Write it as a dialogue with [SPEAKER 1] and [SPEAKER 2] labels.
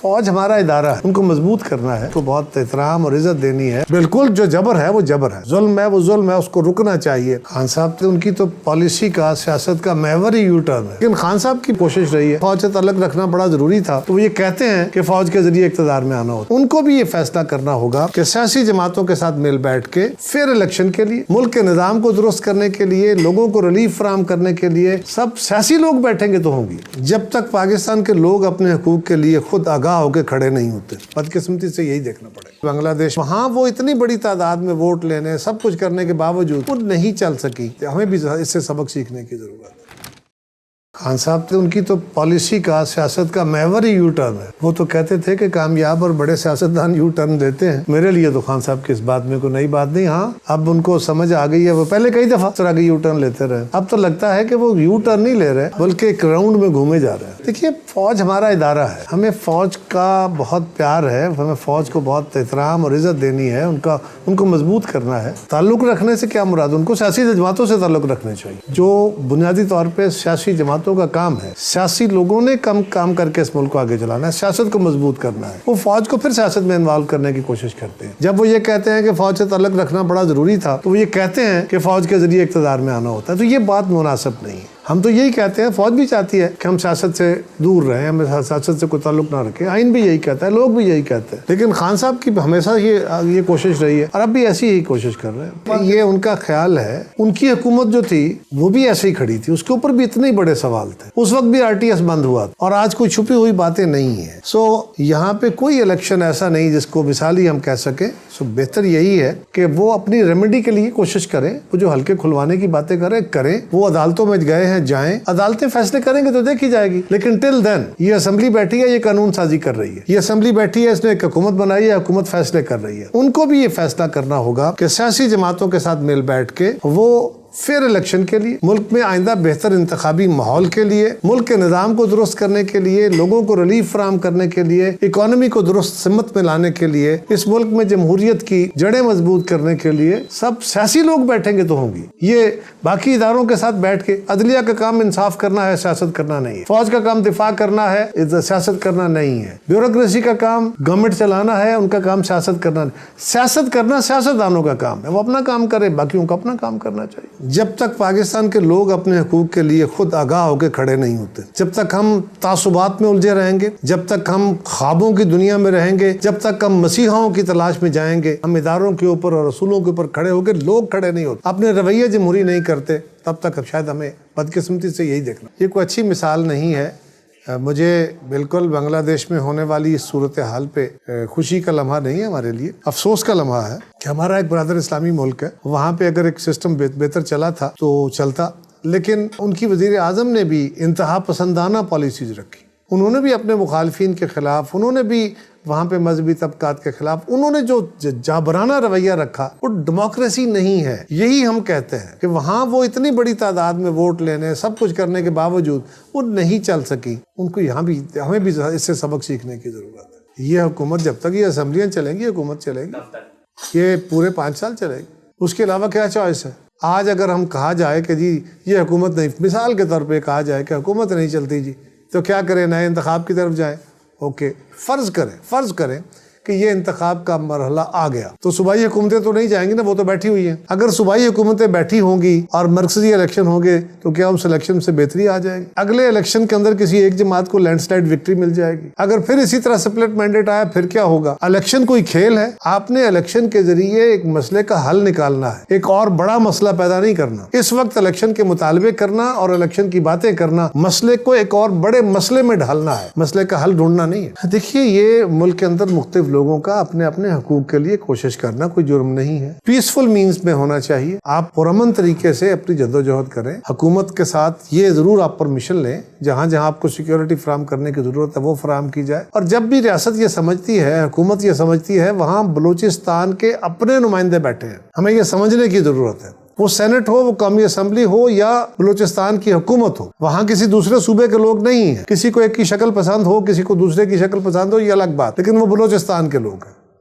[SPEAKER 1] فوج ہمارا ادارہ ہے، ان کو مضبوط کرنا ہے، کو بہت احترام اور عزت دینی ہے۔ بالکل جو جبر ہے وہ جبر ہے، ظلم ہے وہ ظلم ہے، اس کو رکنا چاہیے۔ خان صاحب ان کی تو پالیسی کا، سیاست کا محور ہی یو ٹرن ہے، لیکن خان صاحب کی کوشش رہی ہے فوج سے تعلق رکھنا بڑا ضروری تھا، تو وہ یہ کہتے ہیں کہ فوج کے ذریعے اقتدار میں آنا ہوتا۔ ان کو بھی یہ فیصلہ کرنا ہوگا کہ سیاسی جماعتوں کے ساتھ مل بیٹھ کے فیئر الیکشن کے لیے، ملک کے نظام کو درست کرنے کے لیے، لوگوں کو ریلیف فراہم کرنے کے لیے سب سیاسی لوگ بیٹھیں گے تو ہوں گی۔ جب تک پاکستان کے لوگ اپنے حقوق کے لیے خود آگاہ ہو کے کھڑے نہیں ہوتے، بدقسمتی سے یہی دیکھنا پڑے گا۔ بنگلہ دیش وہاں وہ اتنی بڑی تعداد میں ووٹ لینے، سب کچھ کرنے کے باوجود وہ نہیں چل سکی، ہمیں بھی اس سے سبق سیکھنے کی ضرورت ہے۔ خان صاحب ان کی تو پالیسی کا، سیاست کا محور ہی یو ٹرن ہے۔ وہ تو کہتے تھے کہ کامیاب اور بڑے سیاستدان یو ٹرن دیتے ہیں، میرے لیے تو خان صاحب کی اس بات میں کوئی نئی بات نہیں۔ ہاں اب ان کو سمجھ آ گئی ہے، وہ پہلے کئی دفعہ اس طرح کے یو ٹرن لیتے رہے، اب تو لگتا ہے کہ وہ یو ٹرن نہیں لے رہے بلکہ ایک راؤنڈ میں گھومے جا رہے ہیں۔ دیکھیے فوج ہمارا ادارہ ہے، ہمیں فوج کا بہت پیار ہے، ہمیں فوج کو بہت احترام اور عزت دینی ہے، ان کو مضبوط کرنا ہے۔ تعلق رکھنے سے کیا مراد؟ ان کو سیاسی جماعتوں سے تعلق رکھنے چاہیے، جو بنیادی طور پہ سیاسی جماعتوں کا کام ہے۔ سیاسی لوگوں نے کام کر کے اس ملک کو آگے چلانا ہے، سیاست کو مضبوط کرنا ہے۔ وہ فوج کو پھر سیاست میں انوالو کرنے کی کوشش کرتے ہیں۔ جب وہ یہ کہتے ہیں کہ فوج سے تعلق رکھنا بڑا ضروری تھا، تو وہ یہ کہتے ہیں کہ فوج کے ذریعے اقتدار میں آنا ہوتا ہے، تو یہ بات مناسب نہیں ہے۔ ہم تو یہی کہتے ہیں، فوج بھی چاہتی ہے کہ ہم سیاست سے دور رہیں، ہمیں سیاست سے کوئی تعلق نہ رکھیں، آئین بھی یہی کہتا ہے، لوگ بھی یہی کہتے ہیں، لیکن خان صاحب کی ہمیشہ یہ کوشش رہی ہے اور اب بھی ایسی ہی کوشش کر رہے ہیں۔ یہ ان کا خیال ہے، ان کی حکومت جو تھی وہ بھی ایسے ہی کھڑی تھی، اس کے اوپر بھی اتنے بڑے سوال تھے، اس وقت بھی RTS بند ہوا اور آج کوئی چھپی ہوئی باتیں نہیں ہیں۔ یہاں پہ کوئی الیکشن ایسا نہیں جس کو مثالی ہم کہہ سکیں۔ بہتر یہی ہے کہ وہ اپنی ریمیڈی کے لیے کوشش کریں، وہ جو ہلکے کھلوانے کی باتیں کریں، وہ عدالتوں میں گئے ہیں جائیں، عدالتیں فیصلے کریں گے تو دیکھی جائے گی، لیکن ٹل دین یہ اسمبلی بیٹھی ہے، یہ قانون سازی کر رہی ہے، یہ اسمبلی بیٹھی ہے، اس نے ایک حکومت بنائی ہے، حکومت فیصلے کر رہی ہے۔ ان کو بھی یہ فیصلہ کرنا ہوگا کہ سیاسی جماعتوں کے ساتھ مل بیٹھ کے وہ فیئر الیکشن کے لیے، ملک میں آئندہ بہتر انتخابی ماحول کے لیے، ملک کے نظام کو درست کرنے کے لیے، لوگوں کو ریلیف فراہم کرنے کے لیے، اکانومی کو درست سمت میں لانے کے لیے، اس ملک میں جمہوریت کی جڑیں مضبوط کرنے کے لیے سب سیاسی لوگ بیٹھیں گے تو ہوں گی۔ یہ باقی اداروں کے ساتھ بیٹھ کے، عدلیہ کا کام انصاف کرنا ہے، سیاست کرنا نہیں ہے، فوج کا کام دفاع کرنا ہے، سیاست کرنا نہیں ہے، بیوروکریسی کا کام گورنمنٹ چلانا ہے، ان کا کام سیاست کرنا نہیں۔ سیاست کرنا سیاستدانوں کا کام ہے، وہ اپنا کام کرے، باقیوں کو اپنا کام کرنا چاہیے۔ جب تک پاکستان کے لوگ اپنے حقوق کے لیے خود آگاہ ہو کے کھڑے نہیں ہوتے، جب تک ہم تعصبات میں الجھے رہیں گے، جب تک ہم خوابوں کی دنیا میں رہیں گے، جب تک ہم مسیحاؤں کی تلاش میں جائیں گے، ہم اداروں کے اوپر اور اصولوں کے اوپر کھڑے ہو کے لوگ کھڑے نہیں ہوتے، اپنے رویے جمہوری نہیں کرتے، تب تک شاید ہمیں بدقسمتی سے یہی دیکھنا۔ یہ کوئی اچھی مثال نہیں ہے۔ مجھے بالکل بنگلہ دیش میں ہونے والی اس صورتحال پہ خوشی کا لمحہ نہیں ہے، ہمارے لیے افسوس کا لمحہ ہے کہ ہمارا ایک برادر اسلامی ملک ہے، وہاں پہ اگر ایک سسٹم بہتر چلا تھا تو چلتا، لیکن ان کی وزیر اعظم نے بھی انتہا پسندانہ پالیسیز رکھی، انہوں نے بھی اپنے مخالفین کے خلاف، انہوں نے بھی وہاں پہ مذہبی طبقات کے خلاف انہوں نے جو جابرانہ رویہ رکھا، وہ ڈیموکریسی نہیں ہے۔ یہی ہم کہتے ہیں کہ وہاں وہ اتنی بڑی تعداد میں ووٹ لینے، سب کچھ کرنے کے باوجود وہ نہیں چل سکی، ان کو یہاں بھی ہمیں بھی اس سے سبق سیکھنے کی ضرورت ہے۔ یہ حکومت جب تک یہ اسمبلیاں چلیں گی، حکومت چلے گی، یہ پورے 5 سال چلے گی، اس کے علاوہ کیا چوائس ہے؟ آج اگر ہم کہا جائے کہ جی یہ حکومت نہیں، مثال کے طور پہ کہا جائے کہ حکومت نہیں چلتی جی، تو کیا کریں؟ نئے انتخاب کی طرف جائیں۔ اوکے، فرض کریں کہ یہ انتخاب کا مرحلہ آ گیا تو صوبائی حکومتیں تو نہیں جائیں گی نا، وہ تو بیٹھی ہوئی ہیں۔ اگر صوبائی حکومتیں بیٹھی ہوں گی اور مرکزی الیکشن ہوں گے تو کیا اس الیکشن سے بہتری آ جائے گی؟ اگلے الیکشن کے اندر کسی ایک جماعت کو لینڈ سلائڈ وکٹری مل جائے گی۔ اگر پھر اسی طرح سپلٹ مینڈیٹ آیا پھر کیا ہوگا؟ الیکشن کوئی کھیل ہے؟ آپ نے الیکشن کے ذریعے ایک مسئلے کا حل نکالنا ہے، ایک اور بڑا مسئلہ پیدا نہیں کرنا۔ اس وقت الیکشن کے مطالبے کرنا اور الیکشن کی باتیں کرنا مسئلے کو ایک اور بڑے مسئلے میں ڈھالنا ہے، مسئلے کا حل ڈھونڈنا نہیں ہے۔ دیکھیے یہ ملک کے اندر مختلف لوگوں کا اپنے حقوق کے لیے کوشش کرنا کوئی جرم نہیں ہے، پیسفل مینز میں ہونا چاہیے۔ آپ پرامن طریقے سے اپنی جدوجہد کریں، حکومت کے ساتھ یہ ضرور آپ پرمیشن لیں، جہاں جہاں آپ کو سیکیورٹی فراہم کرنے کی ضرورت ہے وہ فراہم کی جائے، اور جب بھی ریاست یہ سمجھتی ہے، حکومت یہ سمجھتی ہے وہاں بلوچستان کے اپنے نمائندے بیٹھے ہیں، ہمیں یہ سمجھنے کی ضرورت ہے، وہ سینٹ ہو، وہ قومی اسمبلی ہو یا بلوچستان کی حکومت ہو، وہاں کسی دوسرے صوبے کے لوگ نہیں ہیں۔ کسی کو ایک کی شکل پسند ہو، کسی کو دوسرے کی شکل پسند ہو، یہ الگ بات، لیکن وہ بلوچستان کے لوگ ہیں۔